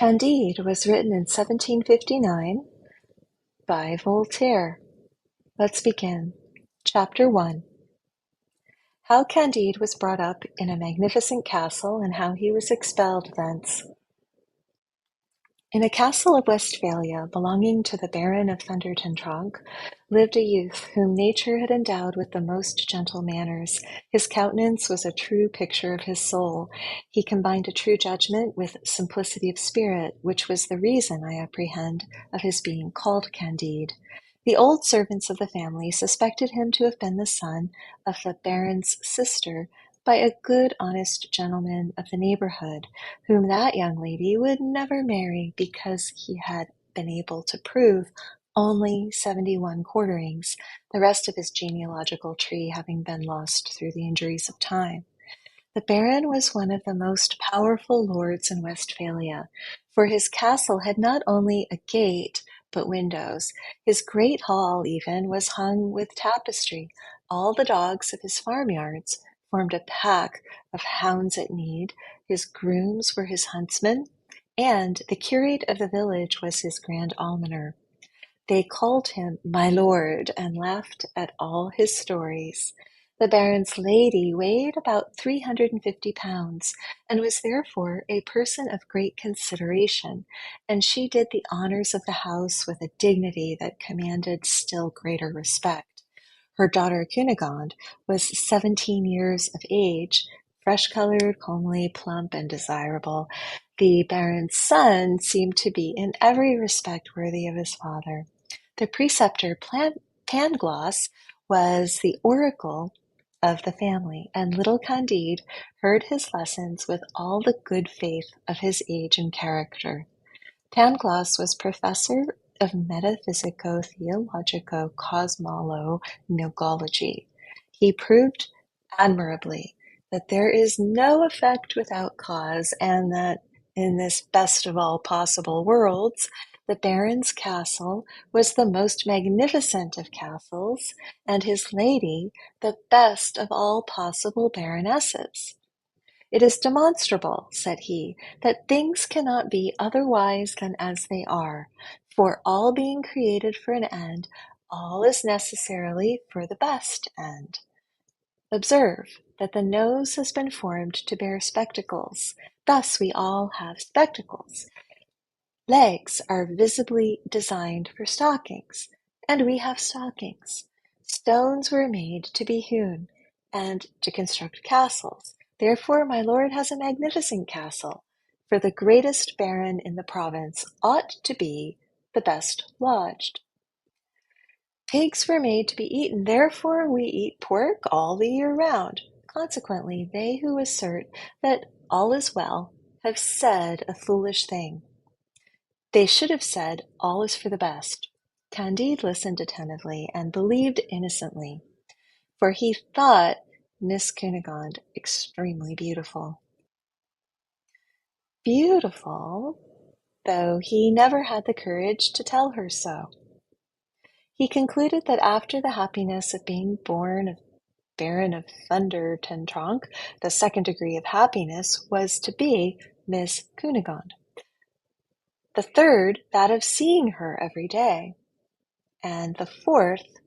Candide was written in 1759 by Voltaire. Let's begin. Chapter 1. How Candide was brought up in a magnificent castle and how he was expelled thence. In a castle of Westphalia belonging to the Baron of Thunder-ten-Tronckh lived a youth whom nature had endowed with the most gentle manners. His countenance was a true picture of his soul. He combined a true judgment with simplicity of spirit, which was the reason, I apprehend, of his being called Candide. The old servants of the family suspected him to have been the son of the Baron's sister, by a good honest gentleman of the neighbourhood, whom that young lady would never marry because he had been able to prove only 71 quarterings, the rest of his genealogical tree having been lost through the injuries of time. The Baron was one of the most powerful lords in Westphalia, for his castle had not only a gate, but windows. His great hall, even, was hung with tapestry. All the dogs of his farmyards formed a pack of hounds at need. His grooms were his huntsmen, and the curate of the village was his grand almoner. They called him "my lord," and laughed at all his stories. The Baron's lady weighed about 350 pounds, and was therefore a person of great consideration, and she did the honours of the house with a dignity that commanded still greater respect. Her daughter Cunegonde was 17 years of age, fresh-coloured, comely, plump, and desirable. The Baron's son seemed to be in every respect worthy of his father. The preceptor Pangloss was the oracle of the family, and little Candide heard his lessons with all the good faith of his age and character. Pangloss was professor of metaphysico-theologico-cosmologology. He proved admirably that there is no effect without cause, and that in this best of all possible worlds, the Baron's castle was the most magnificent of castles, and his lady the best of all possible baronesses. "It is demonstrable," said he, "that things cannot be otherwise than as they are, for all being created for an end, all is necessarily for the best end. Observe that the nose has been formed to bear spectacles, thus we all have spectacles. Legs are visibly designed for stockings, and we have stockings. Stones were made to be hewn, and to construct castles. Therefore my lord has a magnificent castle, for the greatest baron in the province ought to be the best lodged. Pigs were made to be eaten, therefore we eat pork all the year round. Consequently, they who assert that all is well have said a foolish thing. They should have said, all is for the best." Candide listened attentively, and believed innocently, for he thought Miss Cunegonde extremely beautiful. Beautiful, though he never had the courage to tell her so. He concluded that after the happiness of being born of Baron of Thunder-ten-Tronckh, the second degree of happiness was to be Miss Cunegonde. The third, that of seeing her every day, and the fourth,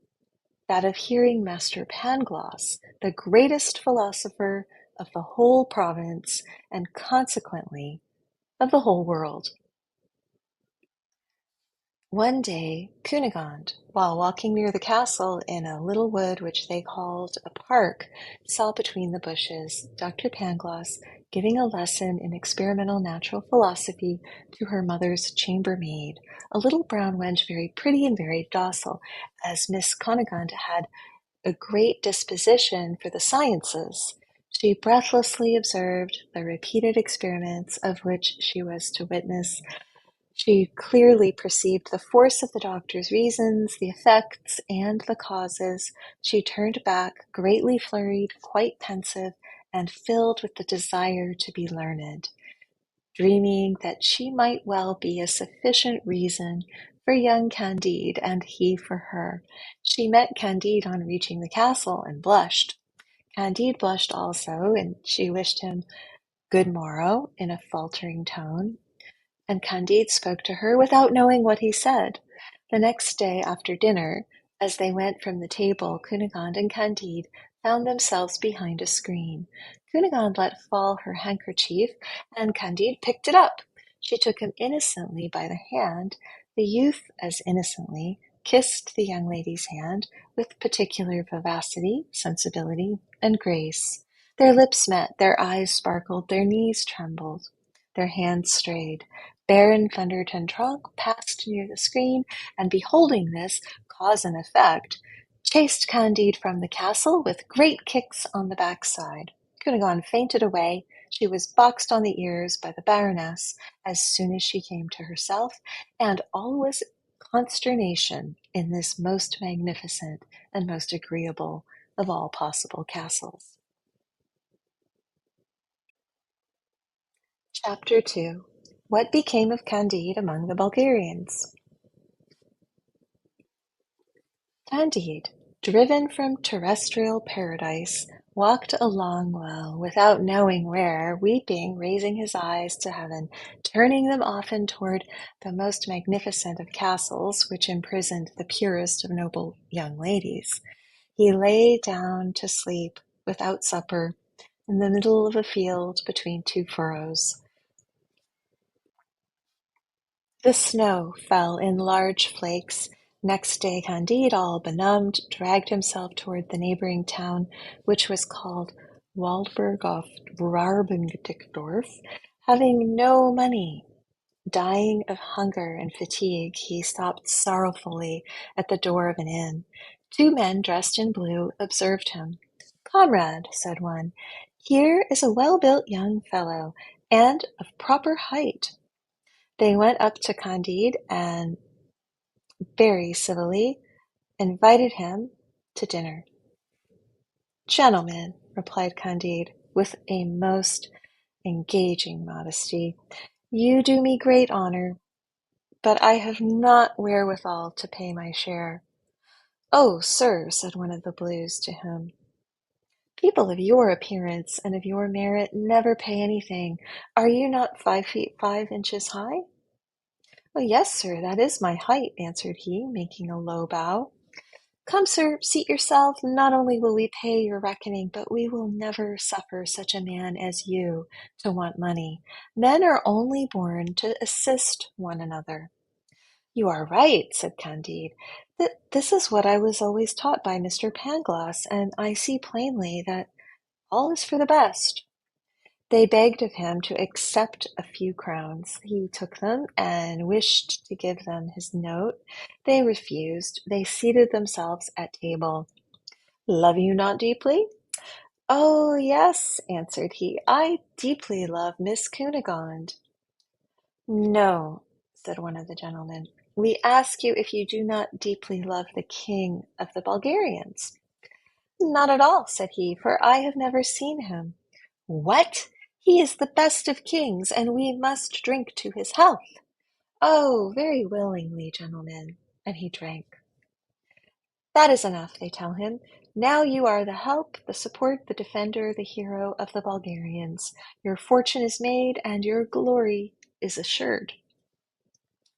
that of hearing Master Pangloss, the greatest philosopher of the whole province, and consequently of the whole world. One day Cunegonde, while walking near the castle in a little wood which they called a park, saw between the bushes Dr. Pangloss giving a lesson in experimental natural philosophy to her mother's chambermaid, a little brown wench, very pretty and very docile, as Miss Cunegonde had a great disposition for the sciences. She breathlessly observed the repeated experiments of which she was to witness. She clearly perceived the force of the doctor's reasons, the effects, and the causes. She turned back, greatly flurried, quite pensive, and filled with the desire to be learned, dreaming that she might well be a sufficient reason for young Candide, and he for her. She met Candide on reaching the castle, and blushed. Candide blushed also, and she wished him good morrow in a faltering tone. and Candide spoke to her without knowing what he said. The next day after dinner, as they went from the table, Cunegonde and Candide found themselves behind a screen. Cunegonde let fall her handkerchief, and Candide picked it up. She took him innocently by the hand. The youth as innocently kissed the young lady's hand with particular vivacity, sensibility, and grace. Their lips met, their eyes sparkled, their knees trembled, their hands strayed. Baron Thunder Ten Tronckh passed near the screen, and beholding this cause and effect, chased Candide from the castle with great kicks on the backside. Cunegonde fainted away. She was boxed on the ears by the Baroness as soon as she came to herself, and all was consternation in this most magnificent and most agreeable of all possible castles. Chapter 2. What became of Candide among the Bulgarians? Candide, driven from terrestrial paradise, walked a long while without knowing where, weeping, raising his eyes to heaven, turning them often toward the most magnificent of castles, which imprisoned the purest of noble young ladies. He lay down to sleep without supper in the middle of a field between two furrows. The snow fell in large flakes. Next day Candide, all benumbed, dragged himself toward the neighboring town, which was called Waldburg auf Rabendickdorf. Having no money, dying of hunger and fatigue, he stopped sorrowfully at the door of an inn. Two men dressed in blue observed him. "Comrade," said one, "here is a well-built young fellow, and of proper height." They went up to Candide and very civilly invited him to dinner. "Gentlemen," replied Candide, with a most engaging modesty, "you do me great honour, but I have not wherewithal to pay my share." "Oh, sir," said one of the Blues to him, "people of your appearance and of your merit never pay anything. Are you not 5 feet 5 inches high?" "Oh, yes, sir, that is my height," answered he, making a low bow. "Come, sir, seat yourself. Not only will we pay your reckoning, but we will never suffer such a man as you to want money. Men are only born to assist one another." "You are right," said Candide. "This is what I was always taught by Mr. Pangloss, and I see plainly that all is for the best." They begged of him to accept a few crowns. He took them, and wished to give them his note. They refused. They seated themselves at table. "Love you not deeply?" "Oh, yes," answered he, "I deeply love Miss Cunegonde." "No," said one of the gentlemen, "we ask you if you do not deeply love the king of the Bulgarians." "Not at all," said he, "for I have never seen him." "What! He is the best of kings, and we must drink to his health." "Oh, very willingly, gentlemen," and he drank. "That is enough," they tell him. "Now you are the help, the support, the defender, the hero of the Bulgarians. Your fortune is made, and your glory is assured."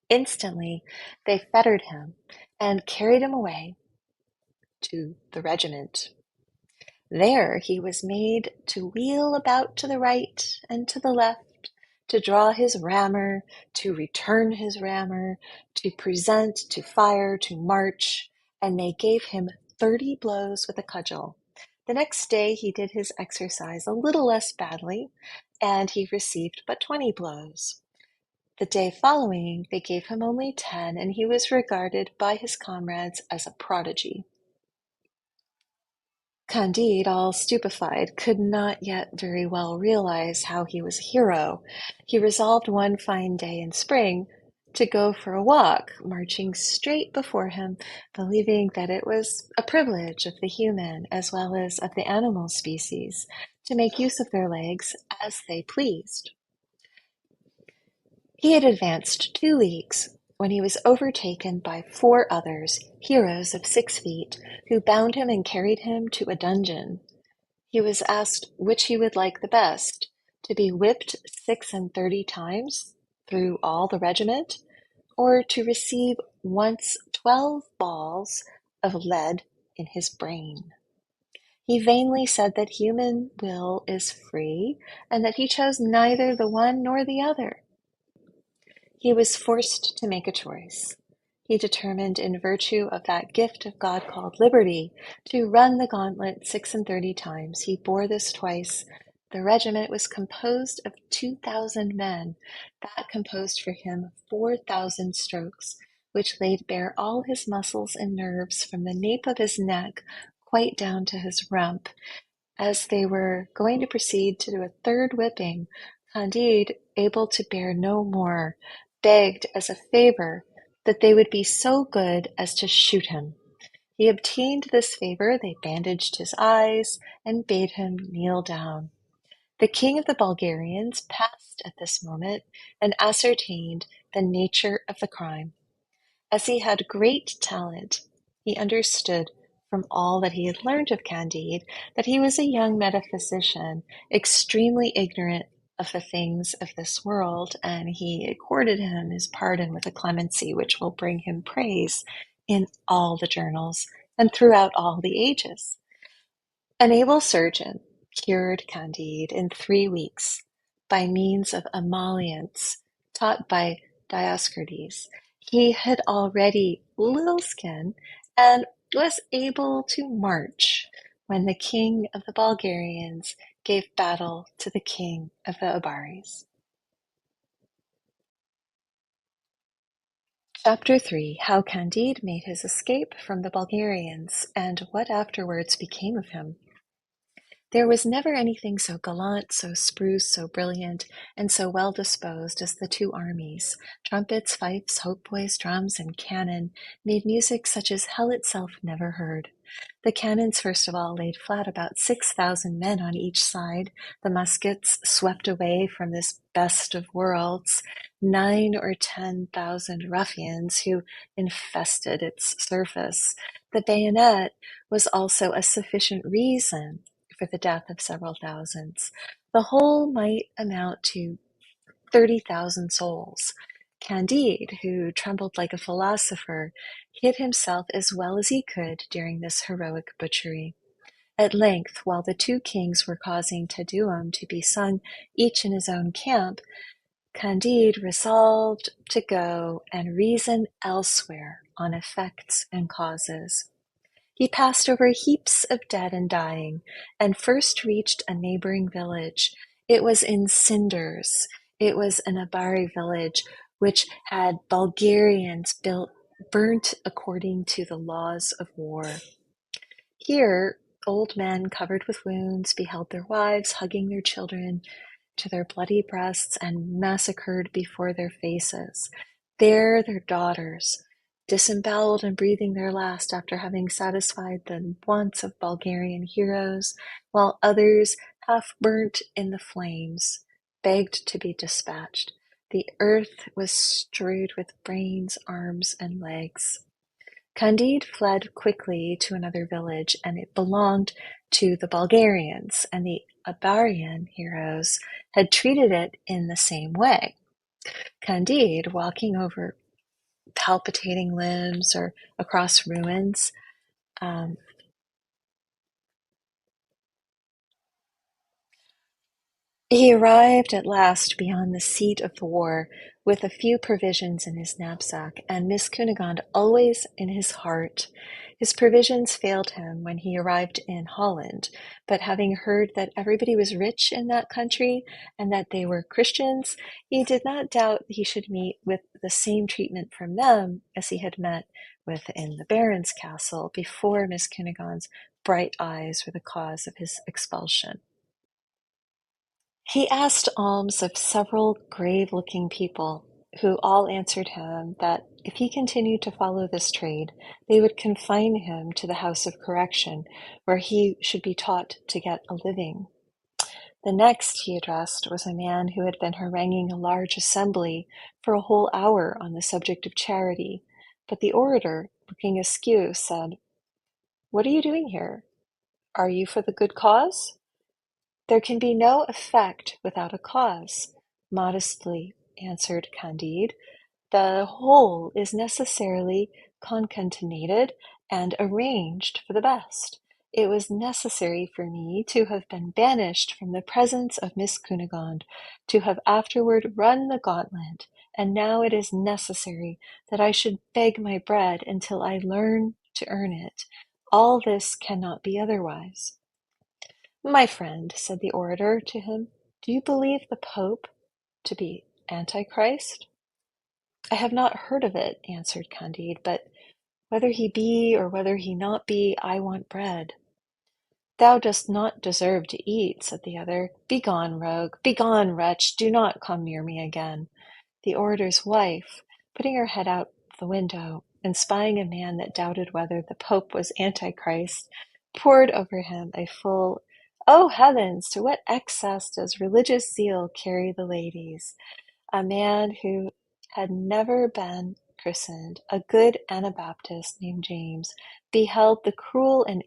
Instantly they fettered him and carried him away to the regiment. There he was made to wheel about to the right and to the left, to draw his rammer, to return his rammer, to present, to fire, to march, and they gave him 30 blows with a cudgel. The next day he did his exercise a little less badly, and he received but 20 blows. The day following they gave him only 10, and he was regarded by his comrades as a prodigy. Candide, all stupefied, could not yet very well realize how he was a hero. He resolved one fine day in spring to go for a walk, marching straight before him, believing that it was a privilege of the human as well as of the animal species to make use of their legs as they pleased. He had advanced 2 leagues when he was overtaken by 4 others, heroes of 6 feet, who bound him and carried him to a dungeon. He was asked which he would like the best, to be whipped 36 times, through all the regiment, or to receive once 12 balls of lead in his brain. He vainly said that human will is free, and that he chose neither the one nor the other. He was forced to make a choice. He determined, in virtue of that gift of God called liberty, to run the gauntlet 36 times. He bore this twice. The regiment was composed of 2,000 men. That composed for him 4,000 strokes, which laid bare all his muscles and nerves from the nape of his neck quite down to his rump. As they were going to proceed to do a third whipping, Candide, able to bear no more, begged as a favor that they would be so good as to shoot him. He obtained this favor, they bandaged his eyes, and bade him kneel down. The king of the Bulgarians passed at this moment and ascertained the nature of the crime. As he had great talent, he understood from all that he had learned of Candide that he was a young metaphysician, extremely ignorant of the things of this world, and he accorded him his pardon with a clemency which will bring him praise in all the journals and throughout all the ages. An able surgeon cured Candide in 3 weeks by means of emollients taught by Dioscorides. He had already little skin and was able to march when the king of the Bulgarians gave battle to the king of the Abaris. Chapter 3: How Candide made his escape from the Bulgarians, and what afterwards became of him. There was never anything so gallant, so spruce, so brilliant, and so well disposed as the two armies. Trumpets, fifes, hautboys, drums, and cannon made music such as hell itself never heard. The cannons first of all laid flat about 6,000 men on each side. The muskets swept away from this best of worlds 9 or 10,000 ruffians who infested its surface. The bayonet was also a sufficient reason for the death of several thousands. The whole might amount to 30,000 souls. Candide, who trembled like a philosopher, hid himself as well as he could during this heroic butchery. At length, while the two kings were causing Te Deum to be sung each in his own camp, Candide resolved to go and reason elsewhere on effects and causes. He passed over heaps of dead and dying, and first reached a neighboring village. It was in cinders. It was an Abari village which had Bulgarians burnt according to the laws of war. Here, old men covered with wounds beheld their wives hugging their children to their bloody breasts and massacred before their faces. There their daughters, disemboweled and breathing their last after having satisfied the wants of Bulgarian heroes, while others, half burnt in the flames, begged to be dispatched. The earth was strewed with brains, arms, and legs. Candide fled quickly to another village, and it belonged to the Bulgarians, and the Abarian heroes had treated it in the same way. Candide, walking over palpitating limbs or across ruins, um, he arrived at last beyond the seat of the war, with a few provisions in his knapsack, and Miss Cunegonde always in his heart. His provisions failed him when he arrived in Holland, but having heard that everybody was rich in that country, and that they were Christians, he did not doubt he should meet with the same treatment from them as he had met with in the Baron's castle before Miss Cunegonde's bright eyes were the cause of his expulsion. He asked alms of several grave-looking people, who all answered him that if he continued to follow this trade, they would confine him to the house of correction, where he should be taught to get a living. The next he addressed was a man who had been haranguing a large assembly for a whole hour on the subject of charity, but the orator, looking askew, said, "What are you doing here? Are you for the good cause?" "There can be no effect without a cause," modestly answered Candide. The whole is necessarily concatenated and arranged for the best. It was necessary for me to have been banished from the presence of Miss Cunegonde, to have afterward run the gauntlet, and now it is necessary that I should beg my bread until I learn to earn it. All this cannot be otherwise. My friend, said the orator to him, do you believe the Pope to be Antichrist? I have not heard of it, answered Candide, but whether he be or whether he not be, I want bread. Thou dost not deserve to eat, said the other. Begone, rogue, begone, wretch, do not come near me again. The orator's wife, putting her head out the window, and spying a man that doubted whether the Pope was Antichrist, poured over him a full, "Oh heavens, to what excess does religious zeal carry the ladies!" A man who had never been christened, a good Anabaptist named James, beheld the cruel and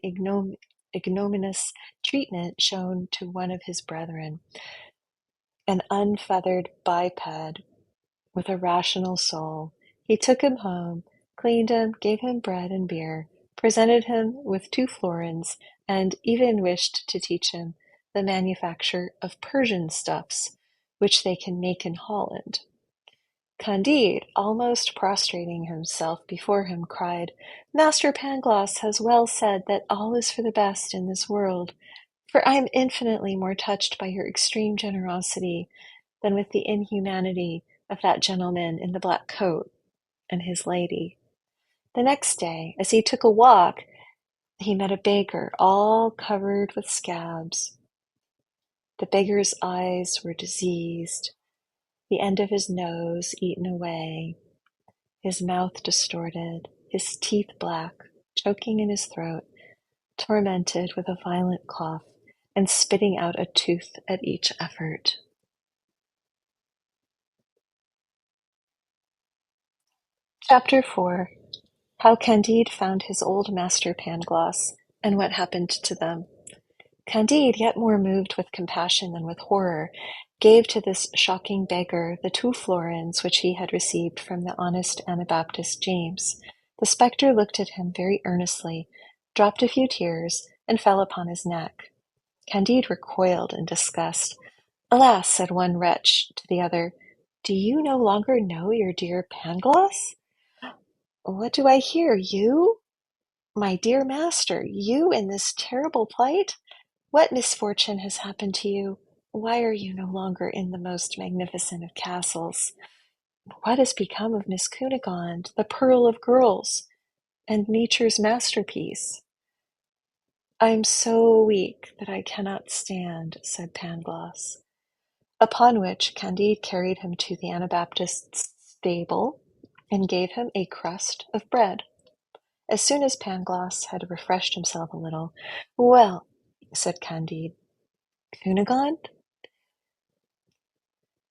ignominious treatment shown to one of his brethren, an unfeathered biped with a rational soul. He took him home, cleaned him, gave him bread and beer, presented him with 2 florins, and even wished to teach him the manufacture of Persian stuffs, which they can make in Holland. Candide, almost prostrating himself before him, cried, Master Pangloss has well said that all is for the best in this world, for I am infinitely more touched by your extreme generosity than with the inhumanity of that gentleman in the black coat and his lady. The next day, as he took a walk, he met a beggar all covered with scabs. The beggar's eyes were diseased, the end of his nose eaten away, his mouth distorted, his teeth black, choking in his throat, tormented with a violent cough, and spitting out a tooth at each effort. Chapter 4. How Candide found his old master Pangloss, and what happened to them. Candide, yet more moved with compassion than with horror, gave to this shocking beggar the 2 florins which he had received from the honest Anabaptist James. The spectre looked at him very earnestly, dropped a few tears, and fell upon his neck. Candide recoiled in disgust. Alas, said one wretch to the other, do you no longer know your dear Pangloss? What do I hear? You? My dear master, you in this terrible plight? What misfortune has happened to you? Why are you no longer in the most magnificent of castles? What has become of Miss Cunegonde, the pearl of girls, and nature's masterpiece? I am so weak that I cannot stand, said Pangloss. Upon which Candide carried him to the Anabaptist's stable and gave him a crust of bread. As soon as Pangloss had refreshed himself a little, well, said Candide, Cunegonde?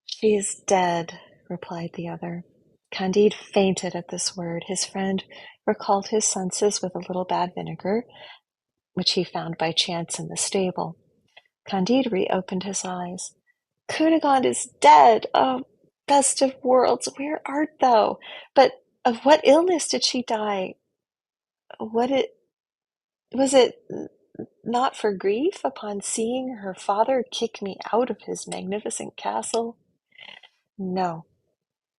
She is dead, replied the other. Candide fainted at this word. His friend recalled his senses with a little bad vinegar, which he found by chance in the stable. Candide reopened his eyes. Cunegonde is dead! Oh, best of worlds, where art thou? But of what illness did she die? Was it not for grief upon seeing her father kick me out of his magnificent castle? No,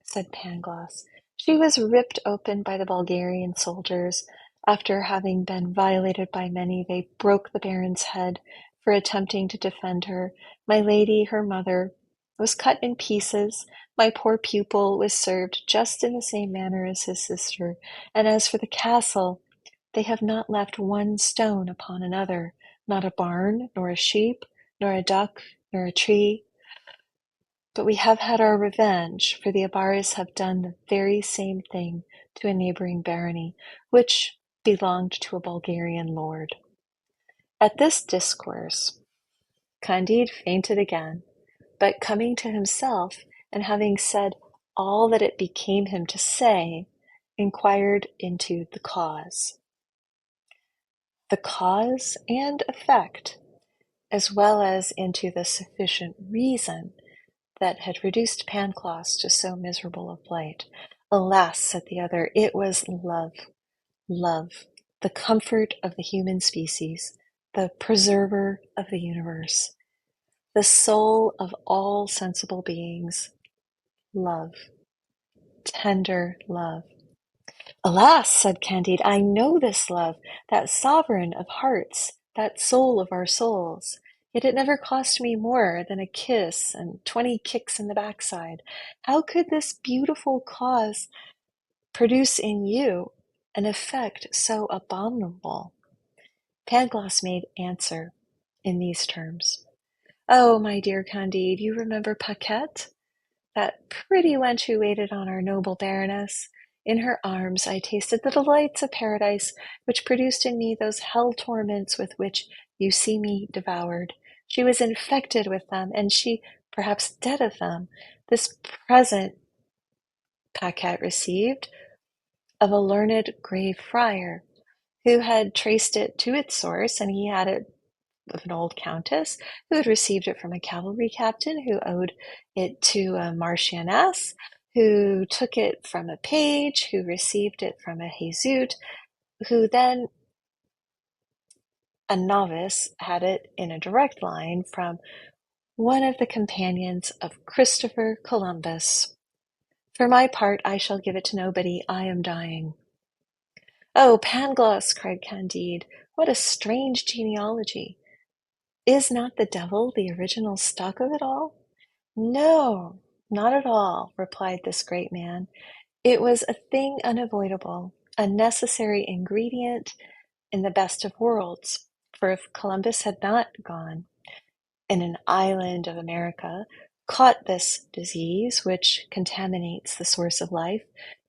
said Pangloss. She was ripped open by the Bulgarian soldiers. After having been violated by many, they broke the Baron's head for attempting to defend her. My lady, her mother, was cut in pieces. My poor pupil was served just in the same manner as his sister. And as for the castle, they have not left one stone upon another, not a barn, nor a sheep, nor a duck, nor a tree. But we have had our revenge, for the Abaris have done the very same thing to a neighboring barony, which belonged to a Bulgarian lord. At this discourse, Candide fainted again, but coming to himself, and having said all that it became him to say, inquired into the cause. The cause and effect, as well as into the sufficient reason that had reduced Pangloss to so miserable a plight. Alas, said the other, it was love. Love, the comfort of the human species, the preserver of the universe, the soul of all sensible beings. Love, tender love. Alas, said Candide, I know this love, that sovereign of hearts, that soul of our souls. Yet it never cost me more than a kiss and 20 kicks in the backside. How could this beautiful cause produce in you an effect so abominable? Pangloss made answer in these terms. Oh, my dear Candide, you remember Paquette? That pretty wench who waited on our noble Baroness. In her arms I tasted the delights of paradise, which produced in me those hell torments with which you see me devoured. She was infected with them, and she, perhaps dead of them. This present Paquette received of a learned grave friar, who had traced it to its source, and he had it of an old countess who had received it from a cavalry captain who owed it to a marchioness, who took it from a page, who received it from a Jesuit, who then, a novice, had it in a direct line from one of the companions of Christopher Columbus. For my part, I shall give it to nobody. I am dying. Oh, Pangloss, cried Candide, what a strange genealogy! Is not the devil the original stock of it all? No, not at all, replied this great man. It was a thing unavoidable, a necessary ingredient in the best of worlds. For if Columbus had not gone in an island of America, caught this disease, which contaminates the source of life,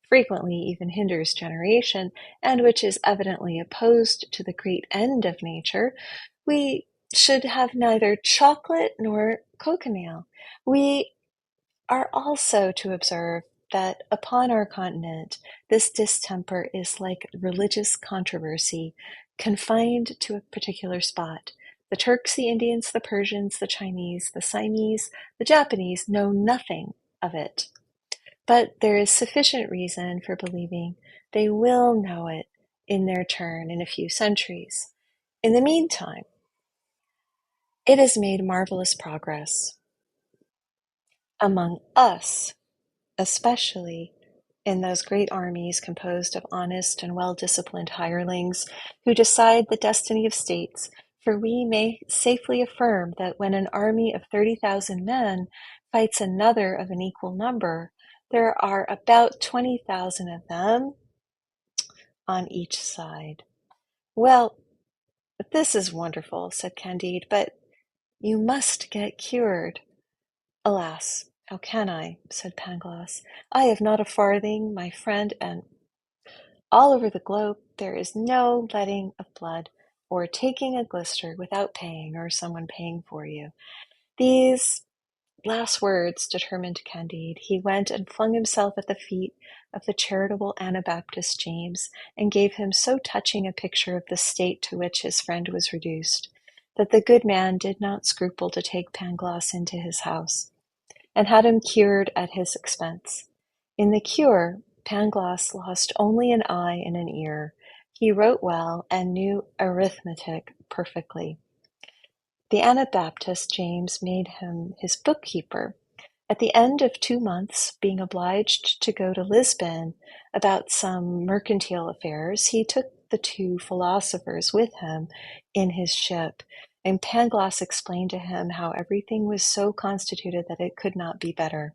frequently even hinders generation, and which is evidently opposed to the great end of nature, we should have neither chocolate nor cochineal. We are also to observe that upon our continent this distemper is like religious controversy, confined to a particular spot. The Turks, the Indians, the Persians, the Chinese, the Siamese, the Japanese know nothing of it. But there is sufficient reason for believing they will know it in their turn in a few centuries. In the meantime, it has made marvelous progress among us, especially in those great armies composed of honest and well-disciplined hirelings who decide the destiny of states, for we may safely affirm that when an army of 30,000 men fights another of an equal number, there are about 20,000 of them on each side. Well, this is wonderful, said Candide, but you must get cured. Alas, how can I? Said Pangloss. I have not a farthing, my friend, and all over the globe there is no letting of blood or taking a blister without paying or someone paying for you. These last words determined Candide. He went and flung himself at the feet of the charitable Anabaptist James, and gave him so touching a picture of the state to which his friend was reduced, that the good man did not scruple to take Pangloss into his house, and had him cured at his expense. In the cure, Pangloss lost only an eye and an ear. He wrote well, and knew arithmetic perfectly. The Anabaptist James made him his bookkeeper. At the end of 2 months, being obliged to go to Lisbon about some mercantile affairs, he took the 2 philosophers with him in his ship, and Pangloss explained to him how everything was so constituted that it could not be better.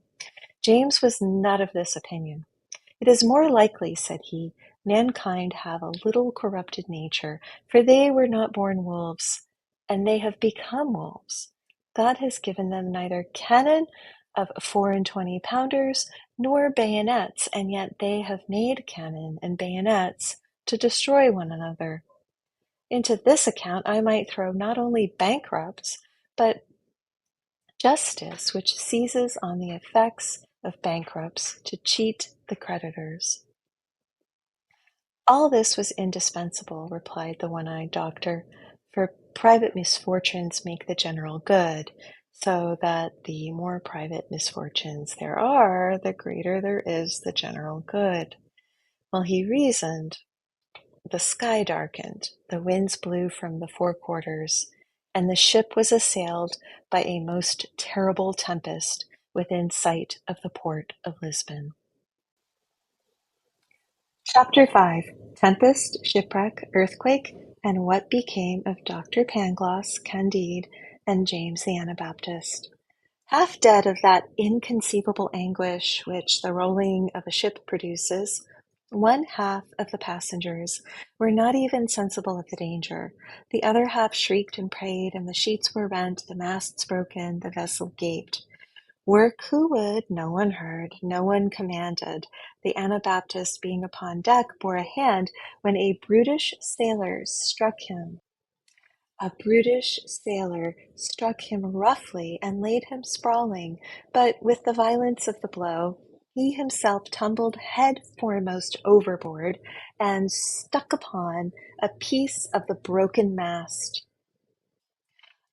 James was not of this opinion. It is more likely, said he, mankind have a little corrupted nature, for they were not born wolves, and they have become wolves. God has given them neither cannon of 24-pounders nor bayonets, and yet they have made cannon and bayonets to destroy one another. Into this account I might throw not only bankrupts, but justice, which seizes on the effects of bankrupts to cheat the creditors. All this was indispensable, replied the one-eyed doctor, for private misfortunes make the general good. so that the more private misfortunes there are, the greater there is the general good. While he reasoned, the sky darkened, the winds blew from the four quarters, and the ship was assailed by a most terrible tempest within sight of the port of Lisbon. Chapter 5: Tempest, Shipwreck, Earthquake, and What Became of Dr. Pangloss, Candide, and James the Anabaptist. Half dead of that inconceivable anguish which the rolling of a ship produces, one half of the passengers were not even sensible of the danger. The other half shrieked and prayed, and the sheets were rent, the masts broken, the vessel gaped. Work who would, no one heard, no one commanded. The Anabaptist, being upon deck, bore a hand when a brutish sailor struck him. A brutish sailor struck him roughly and laid him sprawling, but with the violence of the blow, he himself tumbled head foremost overboard and stuck upon a piece of the broken mast.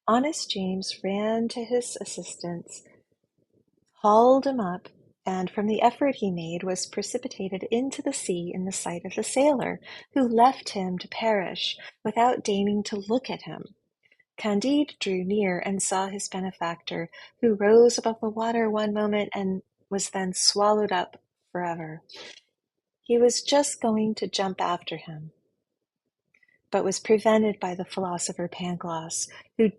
Honest James ran to his assistance, hauled him up, and from the effort he made was precipitated into the sea in the sight of the sailor, who left him to perish without deigning to look at him. Candide drew near and saw his benefactor, who rose above the water one moment and was then swallowed up forever. He was just going to jump after him, but was prevented by the philosopher Pangloss, who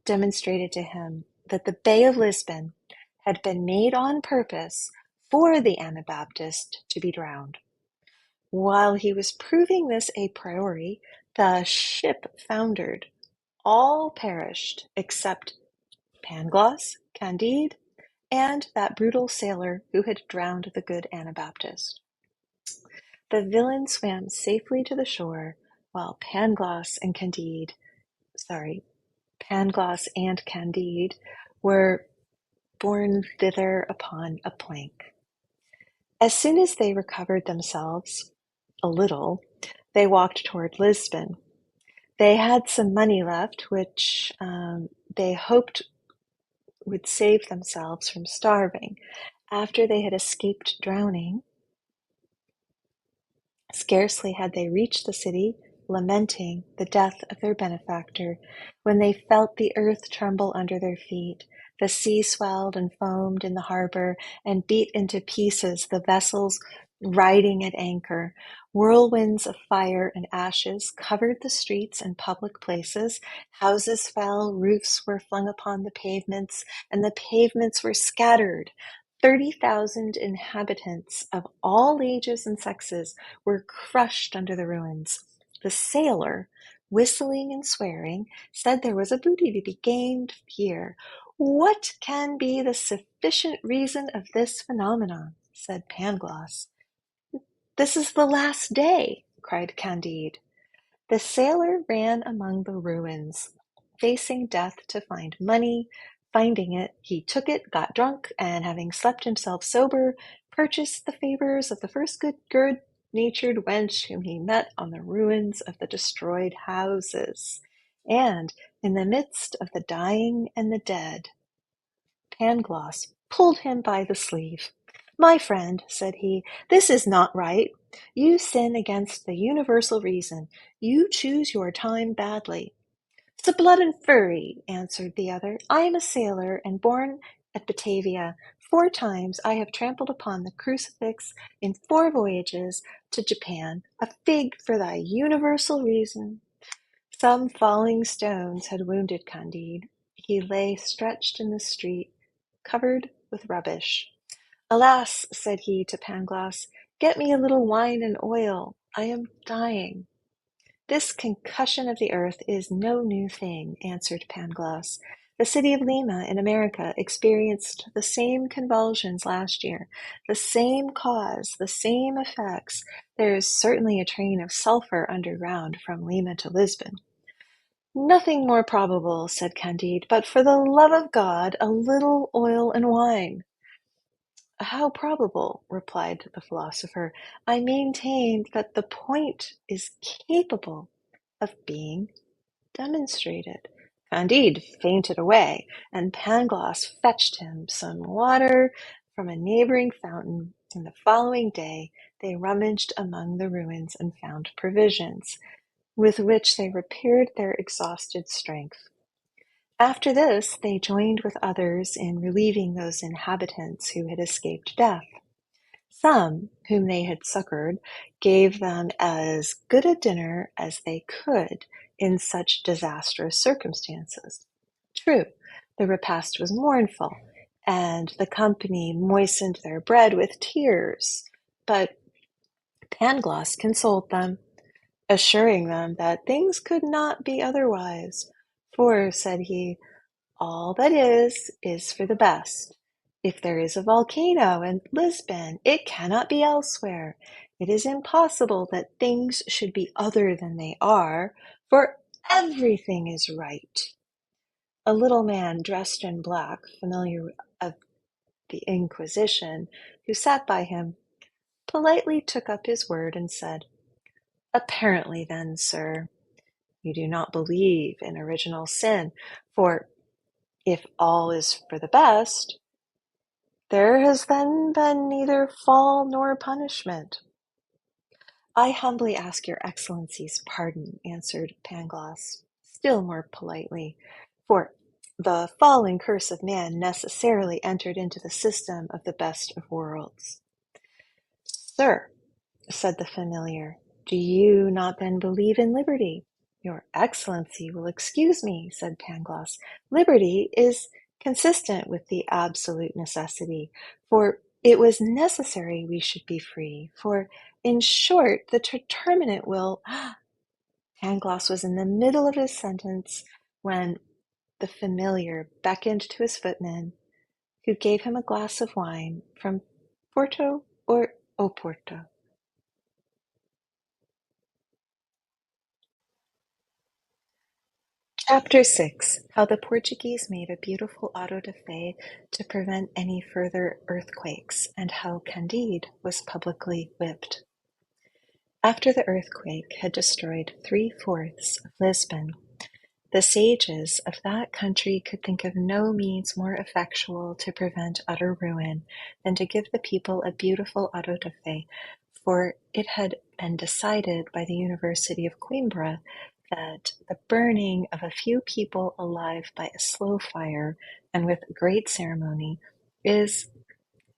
demonstrated to him that the Bay of Lisbon had been made on purpose for the Anabaptist to be drowned. While he was proving this a priori, the ship foundered. All perished except Pangloss, Candide, and that brutal sailor who had drowned the good Anabaptist. The villain swam safely to the shore, while Pangloss and Candide were borne thither upon a plank. As soon as they recovered themselves a little, they walked toward Lisbon. They had some money left, which they hoped would save themselves from starving. After they had escaped drowning, scarcely had they reached the city, lamenting the death of their benefactor, when they felt the earth tremble under their feet. The sea swelled and foamed in the harbor and beat into pieces the vessels riding at anchor. Whirlwinds of fire and ashes covered the streets and public places. Houses fell, roofs were flung upon the pavements, and the pavements were scattered. 30,000 inhabitants of all ages and sexes were crushed under the ruins. The sailor, whistling and swearing, said there was a booty to be gained here. What can be the sufficient reason of this phenomenon? Said Pangloss. This is the last day, cried Candide. The sailor ran among the ruins, facing death to find money. Finding it, he took it, got drunk, and having slept himself sober, purchased the favors of the first good-natured wench whom he met on the ruins of the destroyed houses. And in the midst of the dying and the dead, Pangloss pulled him by the sleeve. My friend, said he, this is not right. You sin against the universal reason. You choose your time badly. "'Sblood and fury,' answered the other. I am a sailor and born at Batavia. 4 times I have trampled upon the crucifix in 4 voyages to Japan. A fig for thy universal reason. Some falling stones had wounded Candide. He lay stretched in the street, covered with rubbish. Alas, said he to Pangloss, get me a little wine and oil. I am dying. This concussion of the earth is no new thing, answered Pangloss. The city of Lima in America experienced the same convulsions last year, the same cause, the same effects. There is certainly a train of sulphur underground from Lima to Lisbon. Nothing more probable, said Candide, but for the love of God, a little oil and wine. How probable, replied the philosopher. I maintain that the point is capable of being demonstrated. Candide fainted away, and Pangloss fetched him some water from a neighboring fountain, and the following day they rummaged among the ruins and found provisions, with which they repaired their exhausted strength. After this, they joined with others in relieving those inhabitants who had escaped death. Some, whom they had succored, gave them as good a dinner as they could in such disastrous circumstances. True, the repast was mournful, and the company moistened their bread with tears, but Pangloss consoled them, assuring them that things could not be otherwise. For, said he, all that is for the best. If there is a volcano in Lisbon, it cannot be elsewhere. It is impossible that things should be other than they are, for everything is right. A little man dressed in black, familiar of the Inquisition, who sat by him, politely took up his word and said, Apparently then, sir, you do not believe in original sin, for if all is for the best, there has then been neither fall nor punishment. I humbly ask your excellency's pardon, answered Pangloss, still more politely, for the fall and curse of man necessarily entered into the system of the best of worlds. Sir, said the familiar, do you not then believe in liberty? Your excellency will excuse me, said Pangloss. Liberty is consistent with the absolute necessity, for it was necessary we should be free, for, in short, the determinate will... Pangloss was in the middle of his sentence when the familiar beckoned to his footman, who gave him a glass of wine from Porto or Oporto. Chapter 6. How the Portuguese made a beautiful auto da fe to prevent any further earthquakes, and how Candide was publicly whipped. After the earthquake had destroyed 3/4 of Lisbon, the sages of that country could think of no means more effectual to prevent utter ruin than to give the people a beautiful auto da fe, for it had been decided by the University of Coimbra that the burning of a few people alive by a slow fire and with great ceremony is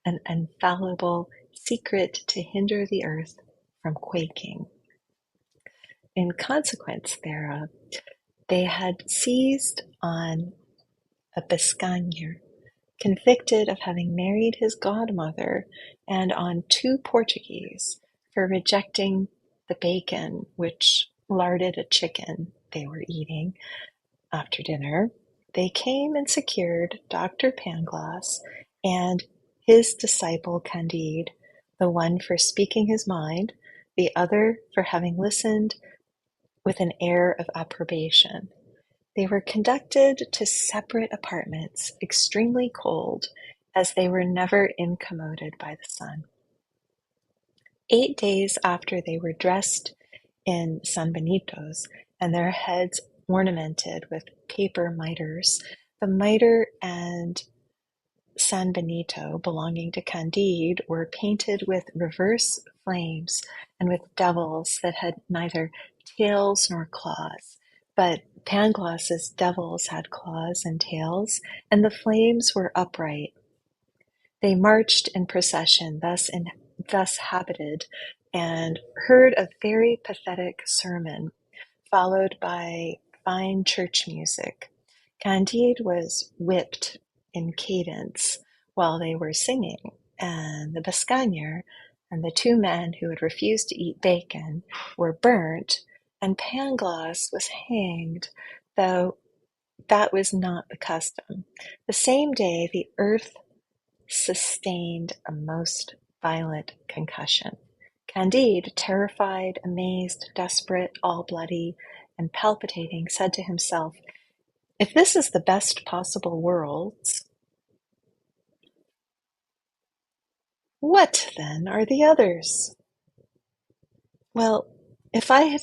an infallible secret to hinder the earth from quaking. In consequence thereof, they had seized on a Biscayner, convicted of having married his godmother, and on 2 Portuguese for rejecting the bacon which larded a chicken they were eating after dinner. They came and secured Dr. Pangloss and his disciple Candide, the one for speaking his mind, the other for having listened with an air of approbation. They were conducted to separate apartments, extremely cold, as they were never incommoded by the sun. 8 days after they were dressed in sanbenitos, and their heads ornamented with paper mitres, the mitre and sanbenito belonging to Candide were painted with reverse flames and with devils that had neither tails nor claws, but Pangloss's devils had claws and tails, and the flames were upright. They marched in procession, thus habited, and heard a very pathetic sermon, followed by fine church music. Candide was whipped in cadence while they were singing, and the Biscayner and the 2 men who had refused to eat bacon were burnt, and Pangloss was hanged, though that was not the custom. The same day the earth sustained a most violent concussion. Candide, terrified, amazed, desperate, all bloody, and palpitating, said to himself, If this is the best possible worlds, what then are the others? Well, if I had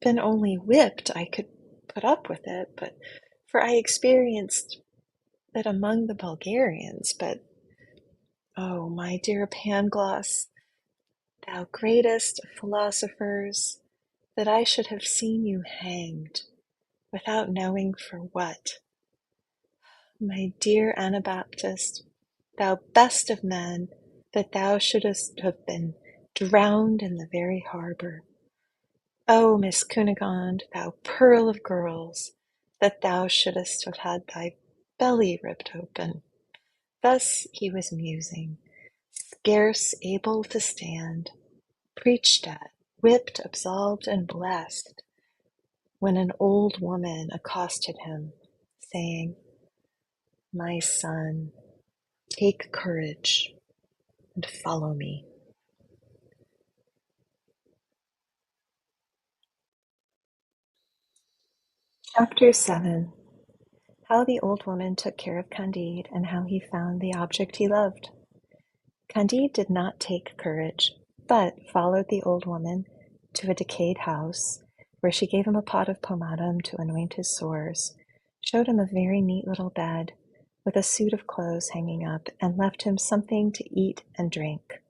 been only whipped, I could put up with it, but for I experienced it among the Bulgarians, but, oh, my dear Pangloss, thou greatest of philosophers, that I should have seen you hanged, without knowing for what. My dear Anabaptist, thou best of men, that thou shouldst have been drowned in the very harbour. Oh, Miss Cunegonde, thou pearl of girls, that thou shouldst have had thy belly ripped open. Thus he was musing, scarce able to stand, preached at, whipped, absolved, and blessed, when an old woman accosted him, saying, My son, take courage and follow me. Chapter 7. How the old woman took care of Candide, and how he found the object he loved. Candide did not take courage, but followed the old woman to a decayed house, where she gave him a pot of pomatum to anoint his sores, showed him a very neat little bed, with a suit of clothes hanging up, and left him something to eat and drink.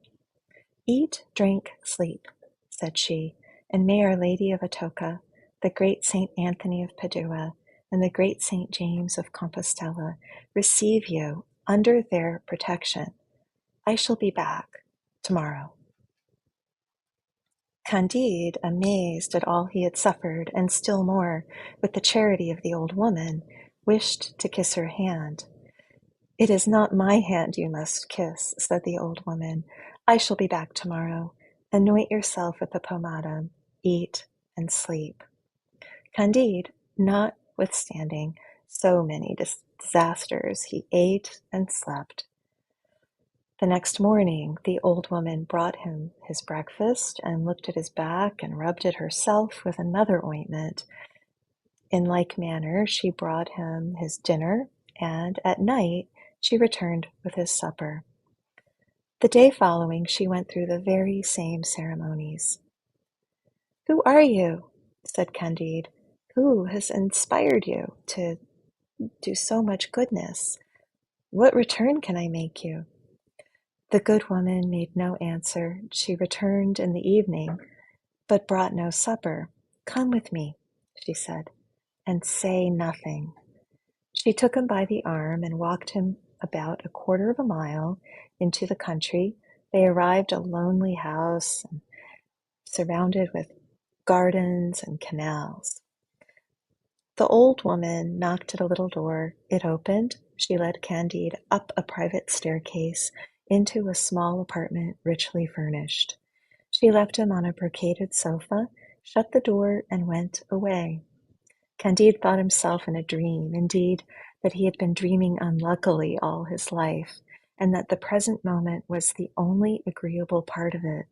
Eat, drink, sleep, said she, and may Our Lady of Atocha, the great Saint Anthony of Padua, and the great Saint James of Compostela receive you under their protection. I shall be back tomorrow. Candide, amazed at all he had suffered, and still more with the charity of the old woman, wished to kiss her hand. It is not my hand you must kiss, said the old woman. I shall be back tomorrow. Anoint yourself with the pomatum, eat and sleep. Candide, notwithstanding so many disasters, he ate and slept. The next morning the old woman brought him his breakfast, and looked at his back, and rubbed it herself with another ointment. In like manner she brought him his dinner, and at night she returned with his supper. The day following she went through the very same ceremonies. Who are you? Said Candide. Who has inspired you to do so much goodness? What return can I make you? The good woman made no answer. She returned in the evening, but brought no supper. Come with me, she said, and say nothing. She took him by the arm and walked him about a quarter of a mile into the country. They arrived at a lonely house, surrounded with gardens and canals. The old woman knocked at a little door. It opened. She led Candide up a private staircase into a small apartment richly furnished. She left him on a brocaded sofa, shut the door, and went away. Candide thought himself in a dream, indeed, that he had been dreaming unluckily all his life, and that the present moment was the only agreeable part of it.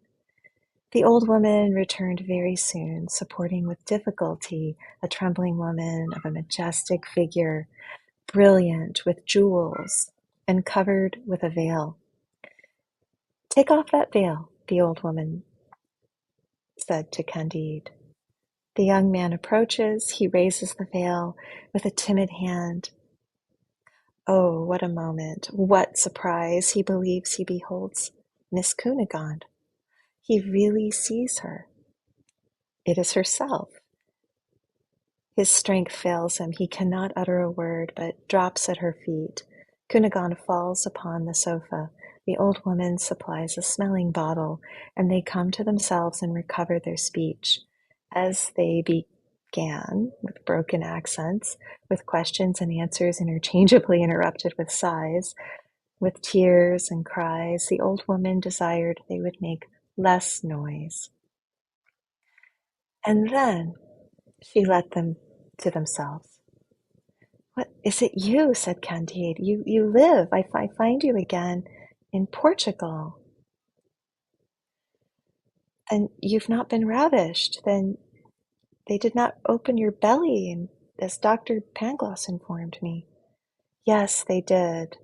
The old woman returned very soon, supporting with difficulty a trembling woman of a majestic figure, brilliant with jewels, and covered with a veil. Take off that veil, the old woman said to Candide. The young man approaches. He raises the veil with a timid hand. Oh, what a moment! What surprise! He believes he beholds Miss Cunegonde. He really sees her. It is herself. His strength fails him. He cannot utter a word, but drops at her feet. Cunegonde falls upon the sofa. The old woman supplies a smelling bottle, and they come to themselves and recover their speech. As they began, with broken accents, with questions and answers interchangeably interrupted with sighs, with tears and cries, the old woman desired they would make less noise. And then she let them to themselves. What is it you? Said Candide. You live. I find you again in Portugal. And you've not been ravished. Then they did not open your belly, and as Dr. Pangloss informed me. Yes, they did,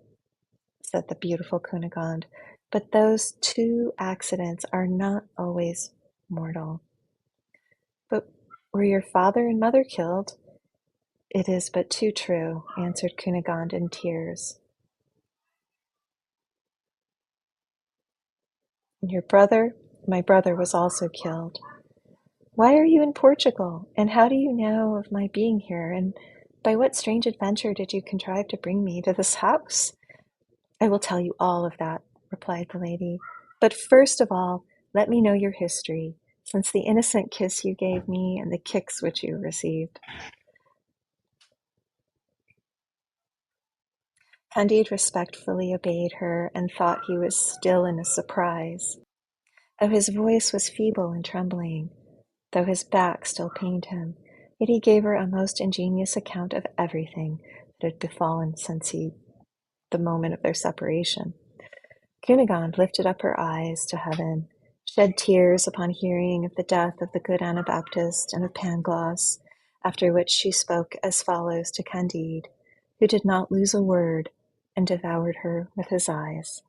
said the beautiful Cunegonde. But those two accidents are not always mortal. But were your father and mother killed? "It is but too true," answered Cunegonde in tears. "And your brother?" "My brother was also killed." "Why are you in Portugal? And how do you know of my being here? And by what strange adventure did you contrive to bring me to this house?" "I will tell you all of that," replied the lady. "But first of all, let me know your history, since the innocent kiss you gave me and the kicks which you received." Candide respectfully obeyed her, and thought he was still in a surprise. Though his voice was feeble and trembling, though his back still pained him, yet he gave her a most ingenious account of everything that had befallen since the moment of their separation. Cunegonde lifted up her eyes to heaven, shed tears upon hearing of the death of the good Anabaptist and of Pangloss, after which she spoke as follows to Candide, who did not lose a word and devoured her with his eyes.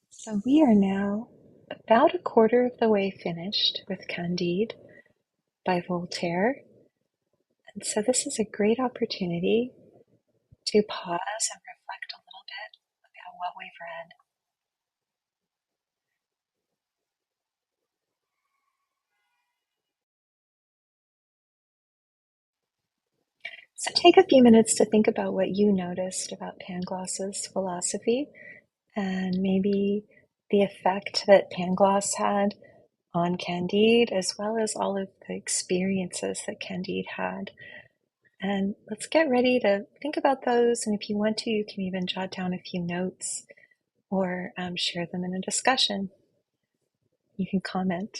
So we are now about a quarter of the way finished with Candide by Voltaire. And so this is a great opportunity to pause and reflect a little bit about what we've read. So take a few minutes to think about what you noticed about Pangloss's philosophy and maybe the effect that Pangloss had on Candide, as well as all of the experiences that Candide had. And let's get ready to think about those. And if you want to, you can even jot down a few notes or share them in a discussion. You can comment.